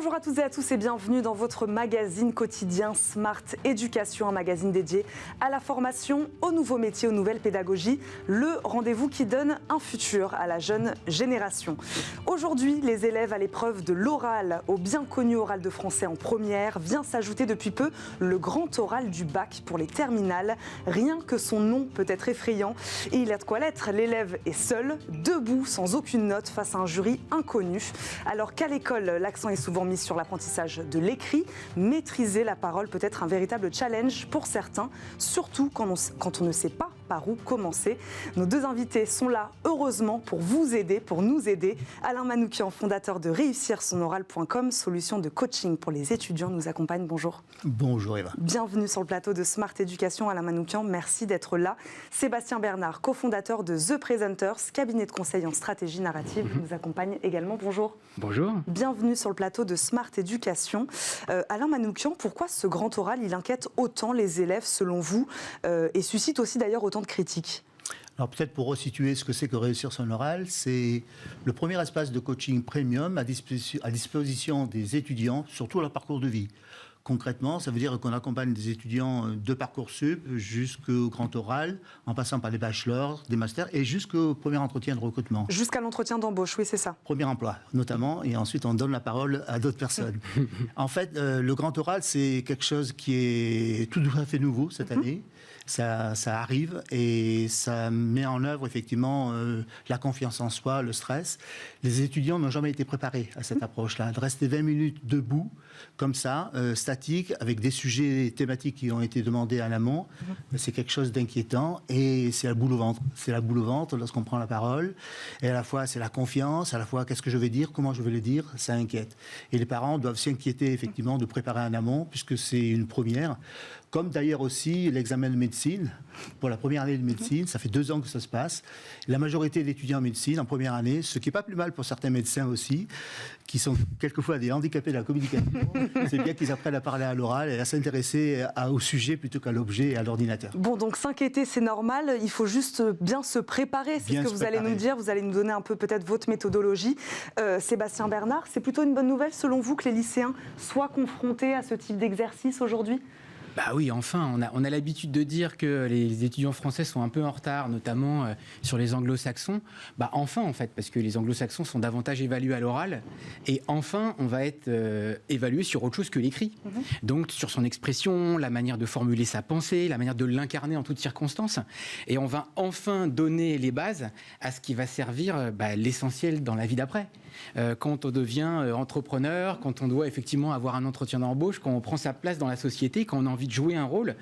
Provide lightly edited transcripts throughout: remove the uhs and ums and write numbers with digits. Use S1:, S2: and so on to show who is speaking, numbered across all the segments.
S1: Bonjour à toutes et à tous et bienvenue dans votre magazine quotidien Smart Éducation, un magazine dédié à la formation, aux nouveaux métiers, aux nouvelles pédagogies, le rendez-vous qui donne un futur à la jeune génération. Aujourd'hui, les élèves à l'épreuve de l'oral, au bien connu oral de français en première, vient s'ajouter depuis peu le grand oral du bac pour les terminales. Rien que son nom peut être effrayant et il a de quoi l'être. L'élève est seul, debout, sans aucune note, face à un jury inconnu. Alors qu'à l'école, l'accent est souvent mis sur l'apprentissage de l'écrit. Maîtriser la parole peut être un véritable challenge pour certains, surtout quand on ne sait pas par où commencer. Nos deux invités sont là, heureusement, pour vous aider, pour nous aider. Alain Manoukian, fondateur de réussirsonoral.com, solution de coaching pour les étudiants, nous accompagne. Bonjour.
S2: Bonjour Eva.
S1: Bienvenue sur le plateau de Smart Éducation. Alain Manoukian, merci d'être là. Sébastien Bernard, cofondateur de The Presenters, cabinet de conseil en stratégie narrative, nous accompagne également. Bonjour.
S3: Bonjour.
S1: Bienvenue sur le plateau de Smart Éducation. Alain Manoukian, pourquoi ce grand oral, il inquiète autant les élèves selon vous et suscite aussi d'ailleurs autant de critiques?
S2: Alors peut-être pour resituer ce que c'est que réussir son oral, c'est le premier espace de coaching premium à disposition des étudiants, surtout à leur parcours de vie. Concrètement, ça veut dire qu'on accompagne des étudiants de Parcoursup jusqu'au grand oral, en passant par les bachelors, des masters et jusqu'au premier entretien de recrutement.
S1: Jusqu'à l'entretien d'embauche, oui, c'est ça.
S2: Premier emploi, notamment, et ensuite on donne la parole à d'autres personnes. En fait, le grand oral, c'est quelque chose qui est tout à fait nouveau cette année. Ça arrive et ça met en œuvre effectivement la confiance en soi, le stress. Les étudiants n'ont jamais été préparés à cette approche-là. De rester 20 minutes debout, comme ça, statique, avec des sujets thématiques qui ont été demandés à l'amont, c'est quelque chose d'inquiétant et c'est la boule au ventre. C'est la boule au ventre lorsqu'on prend la parole. Et à la fois, c'est la confiance, à la fois, qu'est-ce que je vais dire, comment je vais le dire, ça inquiète. Et les parents doivent s'inquiéter effectivement de préparer un amont, puisque c'est une première. Comme d'ailleurs aussi l'examen de médecine. Pour la première année de médecine, ça fait 2 ans que ça se passe. La majorité d'étudiants en médecine, en première année, ce qui n'est pas plus mal pour certains médecins aussi, qui sont quelquefois des handicapés de la communication, c'est bien qu'ils apprennent à parler à l'oral et à s'intéresser au sujet plutôt qu'à l'objet et à l'ordinateur.
S1: Bon, donc s'inquiéter, c'est normal. Il faut juste bien se préparer. C'est ce que vous allez nous dire. Vous allez nous donner un peu peut-être votre méthodologie. Sébastien Bernard, c'est plutôt une bonne nouvelle selon vous que les lycéens soient confrontés à ce type d'exercice aujourd'hui ?
S3: Bah oui, enfin, on a l'habitude de dire que les étudiants français sont un peu en retard, notamment sur les anglo-saxons. Bah enfin, en fait, parce que les anglo-saxons sont davantage évalués à l'oral. Et enfin, on va être évalué sur autre chose que l'écrit. Donc, sur son expression, la manière de formuler sa pensée, la manière de l'incarner en toutes circonstances. Et on va enfin donner les bases à ce qui va servir l'essentiel dans la vie d'après. Quand on devient entrepreneur, quand on doit effectivement avoir un entretien d'embauche, quand on prend sa place dans la société, quand on a envie de jouer un rôle,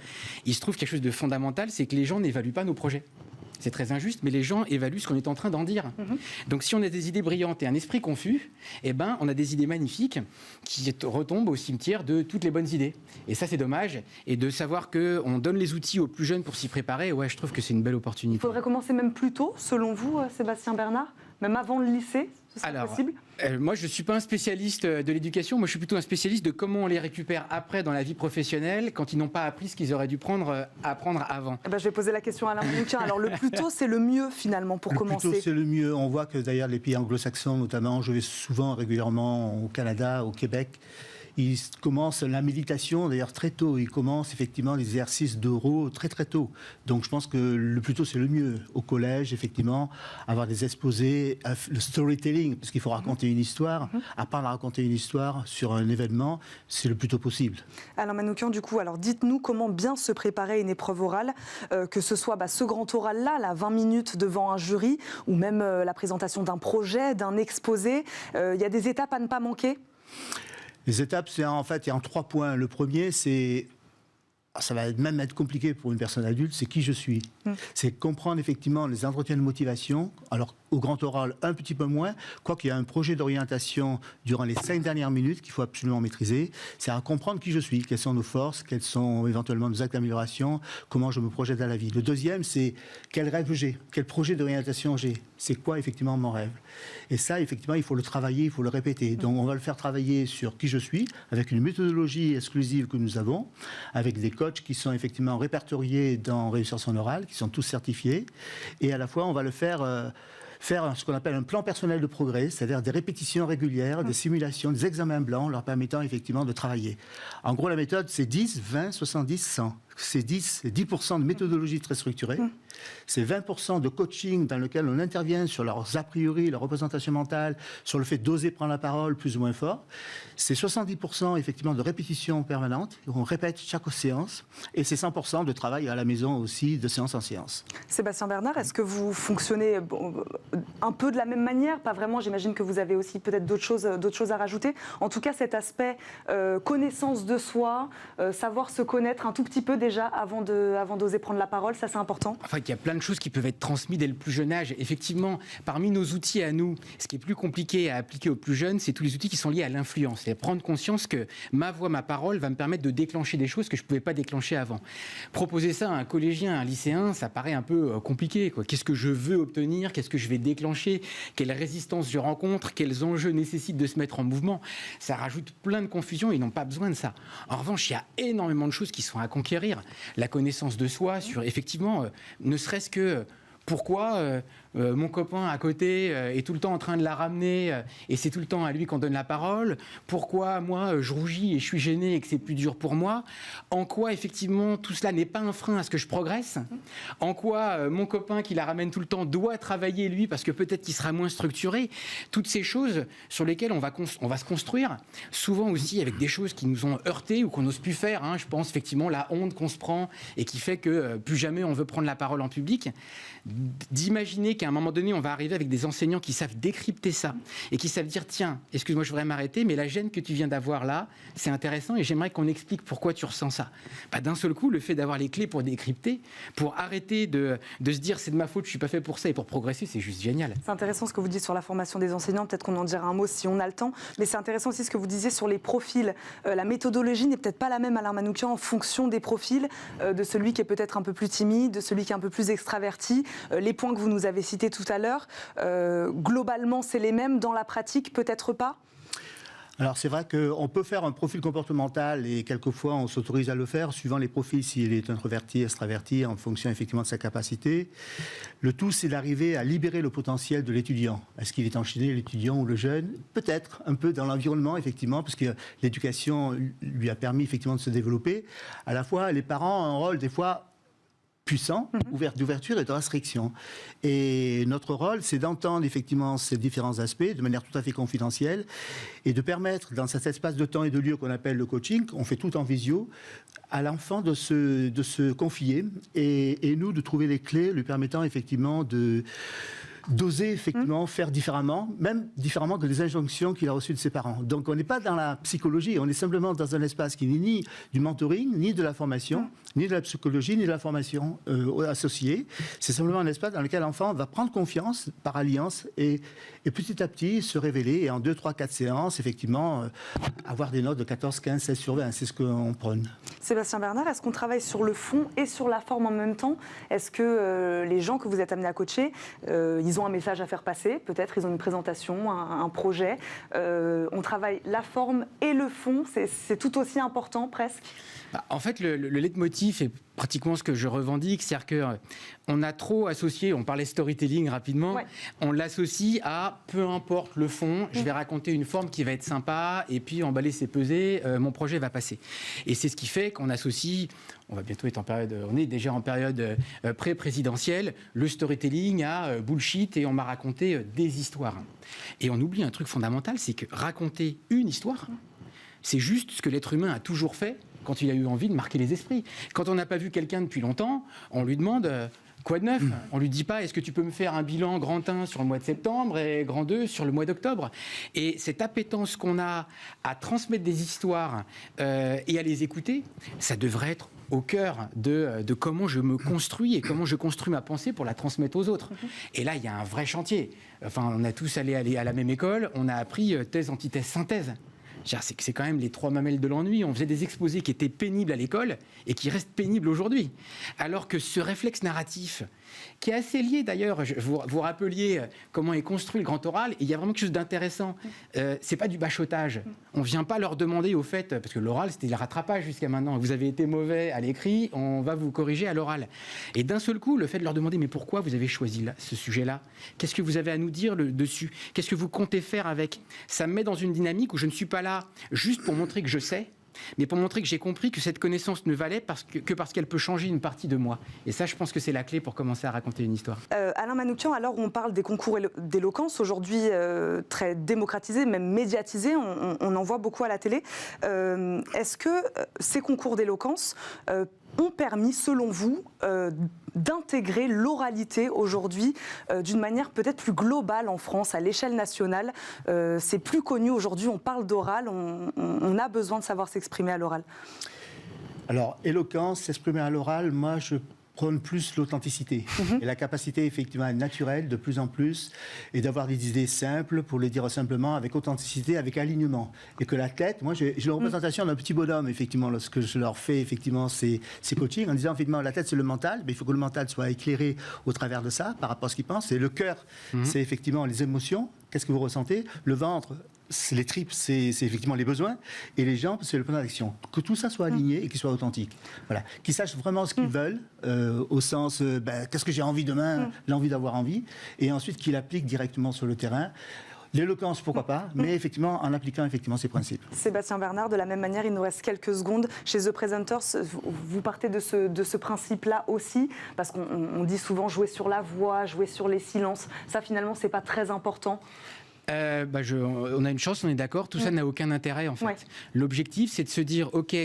S3: il se trouve quelque chose de fondamental, c'est que les gens n'évaluent pas nos projets. C'est très injuste, mais les gens évaluent ce qu'on est en train d'en dire. Donc si on a des idées brillantes et un esprit confus, on a des idées magnifiques qui retombent au cimetière de toutes les bonnes idées. Et ça, c'est dommage. Et de savoir qu'on donne les outils aux plus jeunes pour s'y préparer, je trouve que c'est une belle opportunité.
S1: Il faudrait commencer même plus tôt, selon vous, Sébastien Bernard ? Même avant le lycée, ce serait possible ?
S3: Moi, je ne suis pas un spécialiste de l'éducation. Moi, je suis plutôt un spécialiste de comment on les récupère après dans la vie professionnelle quand ils n'ont pas appris ce qu'ils auraient dû apprendre avant.
S1: Je vais poser la question à Alain Manoukian. Alors, le plus tôt, c'est le mieux, finalement, pour commencer.
S2: Le plus tôt, c'est le mieux. On voit que d'ailleurs, les pays anglo-saxons, notamment, je vais souvent, régulièrement au Canada, au Québec, ils commencent la méditation d'ailleurs très tôt. Ils commencent effectivement les exercices d'oraux très très tôt. Donc je pense que le plus tôt c'est le mieux. Au collège, effectivement, avoir des exposés, le storytelling, parce qu'il faut raconter une histoire. Apprendre à raconter une histoire sur un événement, c'est le plus tôt possible.
S1: Alain Manoukian, du coup, alors dites-nous comment bien se préparer à une épreuve orale, que ce soit ce grand oral-là, 20 minutes devant un jury, ou même la présentation d'un projet, d'un exposé. Il y a des étapes à ne pas manquer ?
S2: Les étapes, c'est en fait, il y a 3 points. Le premier, c'est, ça va même être compliqué pour une personne adulte, c'est qui je suis. C'est comprendre effectivement les entretiens de motivation. Alors, au grand oral, un petit peu moins, quoiqu'il y a un projet d'orientation durant les 5 dernières minutes qu'il faut absolument maîtriser. C'est à comprendre qui je suis, quelles sont nos forces, quels sont éventuellement nos actes d'amélioration, comment je me projette dans la vie. Le deuxième, c'est quel rêve j'ai, quel projet d'orientation j'ai, c'est quoi effectivement mon rêve. Et ça, effectivement, il faut le travailler, il faut le répéter. Donc, on va le faire travailler sur qui je suis, avec une méthodologie exclusive que nous avons, avec des coachs qui sont effectivement répertoriés dans Réussir son oral, qui sont tous certifiés. Et à la fois, on va le faire faire ce qu'on appelle un plan personnel de progrès, c'est-à-dire des répétitions régulières, des simulations, des examens blancs, leur permettant effectivement de travailler. En gros, la méthode, c'est 10, 20, 70, 100. C'est 10% de méthodologie très structurée, c'est 20% de coaching dans lequel on intervient sur leurs a priori, leur représentation mentale, sur le fait d'oser prendre la parole plus ou moins fort. C'est 70% effectivement de répétition permanente, on répète chaque séance, et c'est 100% de travail à la maison aussi, de séance en séance.
S1: Sébastien Bernard, est-ce que vous fonctionnez un peu de la même manière? Pas vraiment, j'imagine que vous avez aussi peut-être d'autres choses à rajouter. En tout cas, cet aspect connaissance de soi, savoir se connaître un tout petit peu déjà avant d'oser prendre la parole, ça c'est important.
S3: Enfin, il y a plein de choses qui peuvent être transmises dès le plus jeune âge. Effectivement, parmi nos outils à nous, ce qui est plus compliqué à appliquer aux plus jeunes, c'est tous les outils qui sont liés à l'influence. C'est prendre conscience que ma voix, ma parole va me permettre de déclencher des choses que je ne pouvais pas déclencher avant. Proposer ça à un collégien, à un lycéen, ça paraît un peu compliqué, quoi. Qu'est-ce que je veux obtenir? Qu'est-ce que je vais déclencher? Quelle résistance je rencontre? Quels enjeux nécessitent de se mettre en mouvement? Ça rajoute plein de confusion, ils n'ont pas besoin de ça. En revanche, il y a énormément de choses qui sont à conquérir. La connaissance de soi, sur effectivement, ne serait-ce que pourquoi mon copain à côté est tout le temps en train de la ramener et c'est tout le temps à lui qu'on donne la parole. Pourquoi moi je rougis et je suis gêné et que c'est plus dur pour moi. En quoi effectivement tout cela n'est pas un frein à ce que je progresse. En quoi mon copain qui la ramène tout le temps doit travailler lui parce que peut-être qu'il sera moins structuré. Toutes ces choses sur lesquelles on va se construire. Souvent aussi avec des choses qui nous ont heurtés ou qu'on n'ose plus faire. Je pense effectivement la honte qu'on se prend et qui fait que plus jamais on veut prendre la parole en public. D'imaginer qu'à un moment donné, on va arriver avec des enseignants qui savent décrypter ça et qui savent dire tiens, excuse-moi, je voudrais m'arrêter, mais la gêne que tu viens d'avoir là, c'est intéressant et j'aimerais qu'on explique pourquoi tu ressens ça. D'un seul coup, le fait d'avoir les clés pour décrypter, pour arrêter de se dire c'est de ma faute, je suis pas fait pour ça et pour progresser, c'est juste génial.
S1: C'est intéressant ce que vous dites sur la formation des enseignants, peut-être qu'on en dira un mot si on a le temps, mais c'est intéressant aussi ce que vous disiez sur les profils. La méthodologie n'est peut-être pas la même, Alain Manoukian, en fonction des profils, de celui qui est peut-être un peu plus timide, de celui qui est un peu plus extraverti. Les points que vous nous avez cités tout à l'heure, globalement, c'est les mêmes. Dans la pratique, peut-être pas?
S2: Alors c'est vrai qu'on peut faire un profil comportemental et quelquefois on s'autorise à le faire suivant les profils, s'il est introverti, extraverti, en fonction effectivement de sa capacité. Le tout, c'est d'arriver à libérer le potentiel de l'étudiant. Est-ce qu'il est enchaîné, l'étudiant ou le jeune? Peut-être un peu dans l'environnement effectivement, parce que l'éducation lui a permis effectivement de se développer. À la fois, les parents ont un rôle des fois puissant, d'ouverture et de restriction. Et notre rôle, c'est d'entendre effectivement ces différents aspects de manière tout à fait confidentielle et de permettre, dans cet espace de temps et de lieu qu'on appelle le coaching, on fait tout en visio, à l'enfant de se confier et nous de trouver les clés lui permettant effectivement d'oser effectivement faire différemment, même différemment que les injonctions qu'il a reçues de ses parents. Donc on n'est pas dans la psychologie, on est simplement dans un espace qui n'est ni du mentoring, ni de la formation, ni de la psychologie, ni de la formation associée. C'est simplement un espace dans lequel l'enfant va prendre confiance par alliance et petit à petit se révéler et en 2, 3, 4 séances, effectivement, avoir des notes de 14, 15, 16 sur 20. C'est ce qu'on prône.
S1: Sébastien Bernard, est-ce qu'on travaille sur le fond et sur la forme en même temps? Est-ce que les gens que vous êtes amenés à coacher, ils ont un message à faire passer, peut-être ils ont une présentation, un projet. On travaille la forme et le fond, c'est tout aussi important presque.
S3: En fait, le leitmotiv est pratiquement ce que je revendique, c'est-à-dire qu'on a trop associé, on parlait storytelling rapidement, on l'associe à peu importe le fond, je vais raconter une forme qui va être sympa et puis emballer c'est peser, mon projet va passer. Et c'est ce qui fait qu'on associe, on va bientôt être en période, on est déjà en période pré-présidentielle, le storytelling à bullshit et on m'a raconté des histoires. Et on oublie un truc fondamental, c'est que raconter une histoire, c'est juste ce que l'être humain a toujours fait quand il a eu envie de marquer les esprits. Quand on n'a pas vu quelqu'un depuis longtemps, on lui demande quoi de neuf. On lui dit pas est-ce que tu peux me faire un bilan grand 1 sur le mois de septembre et grand 2 sur le mois d'octobre. Et cette appétence qu'on a à transmettre des histoires et à les écouter, ça devrait être au cœur de comment je me construis et comment je construis ma pensée pour la transmettre aux autres. Et là, il y a un vrai chantier. Enfin, on a tous allé à la même école, on a appris thèse, antithèse, synthèse. C'est quand même les 3 mamelles de l'ennui. On faisait des exposés qui étaient pénibles à l'école et qui restent pénibles aujourd'hui. Alors que ce réflexe narratif, qui est assez lié d'ailleurs, vous rappeliez comment est construit le grand oral, et il y a vraiment quelque chose d'intéressant. C'est pas du bachotage. On vient pas leur demander au fait, parce que l'oral c'était le rattrapage jusqu'à maintenant. Vous avez été mauvais à l'écrit, on va vous corriger à l'oral. Et d'un seul coup, le fait de leur demander mais pourquoi vous avez choisi ce sujet-là ? Qu'est-ce que vous avez à nous dire dessus ? Qu'est-ce que vous comptez faire avec ? Ça me met dans une dynamique où je ne suis pas là juste pour montrer que je sais, mais pour montrer que j'ai compris que cette connaissance ne valait que parce qu'elle peut changer une partie de moi. Et ça, je pense que c'est la clé pour commencer à raconter une histoire.
S1: Alain Manoukian, alors on parle des concours d'éloquence, aujourd'hui très démocratisés, même médiatisés, on en voit beaucoup à la télé. Est-ce que ces concours d'éloquence ont permis, selon vous, d'intégrer l'oralité aujourd'hui d'une manière peut-être plus globale en France, à l'échelle nationale? C'est plus connu aujourd'hui, on parle d'oral, on a besoin de savoir s'exprimer à l'oral.
S2: Alors, éloquence, s'exprimer à l'oral, moi je prône plus l'authenticité et la capacité effectivement naturelle de plus en plus, et d'avoir des idées simples pour les dire simplement, avec authenticité, avec alignement, et que la tête, moi j'ai la représentation d'un petit bonhomme effectivement lorsque je leur fais effectivement ces coachings, en disant effectivement la tête c'est le mental, mais il faut que le mental soit éclairé au travers de ça par rapport à ce qu'il pense, et le cœur c'est effectivement les émotions, qu'est-ce que vous ressentez, le ventre c'est les tripes, c'est effectivement les besoins, et les jambes, c'est le plan d'action. Que tout ça soit aligné et qu'il soit authentique. Voilà. Qu'ils sachent vraiment ce qu'ils veulent, au sens, qu'est-ce que j'ai envie demain, l'envie d'avoir envie, et ensuite qu'ils l'appliquent directement sur le terrain. L'éloquence, pourquoi pas, mais effectivement, en appliquant effectivement ces principes.
S1: Sébastien Bernard, de la même manière, il nous reste quelques secondes. Chez The Presenters, vous partez de ce principe-là aussi, parce qu'on dit souvent jouer sur la voix, jouer sur les silences. Ça, finalement, c'est pas très important.
S3: On a une chance, on est d'accord, tout ça n'a aucun intérêt en fait. Ouais. L'objectif c'est de se dire ok,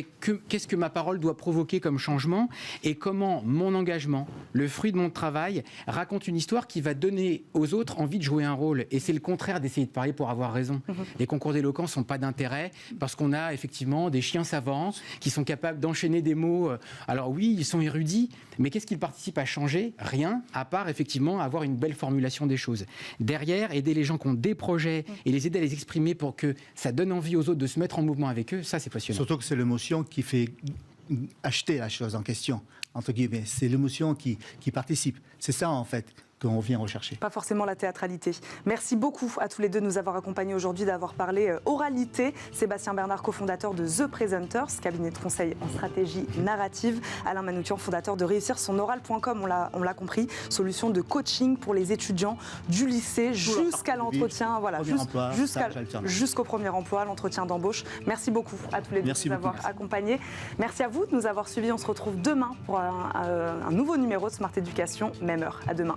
S3: qu'est-ce que ma parole doit provoquer comme changement, et comment mon engagement, le fruit de mon travail, raconte une histoire qui va donner aux autres envie de jouer un rôle. Et c'est le contraire d'essayer de parler pour avoir raison. Les concours d'éloquence n'ont pas d'intérêt parce qu'on a effectivement des chiens savants qui sont capables d'enchaîner des mots. Alors oui, ils sont érudits, mais qu'est-ce qu'ils participent à changer ? Rien, à part effectivement avoir une belle formulation des choses. Derrière, aider les gens qui ont des projets et les aider à les exprimer pour que ça donne envie aux autres de se mettre en mouvement avec eux, ça c'est passionnant.
S2: Surtout que c'est l'émotion qui fait acheter la chose en question, entre guillemets. C'est l'émotion qui participe. C'est ça en fait qu'on vient rechercher.
S1: Pas forcément la théâtralité. Merci beaucoup à tous les deux de nous avoir accompagnés aujourd'hui, d'avoir parlé oralité. Sébastien Bernard, cofondateur de The Presenters, cabinet de conseil en stratégie narrative. Alain Manoukian, fondateur de réussir-son-oral.com, on l'a compris, solution de coaching pour les étudiants du lycée jusqu'à l'entretien, voilà, jusqu'au premier emploi, l'entretien d'embauche. Merci beaucoup à tous les deux de nous avoir accompagnés. Merci à vous de nous avoir suivis. On se retrouve demain pour un nouveau numéro de Smart Éducation, même heure. À demain.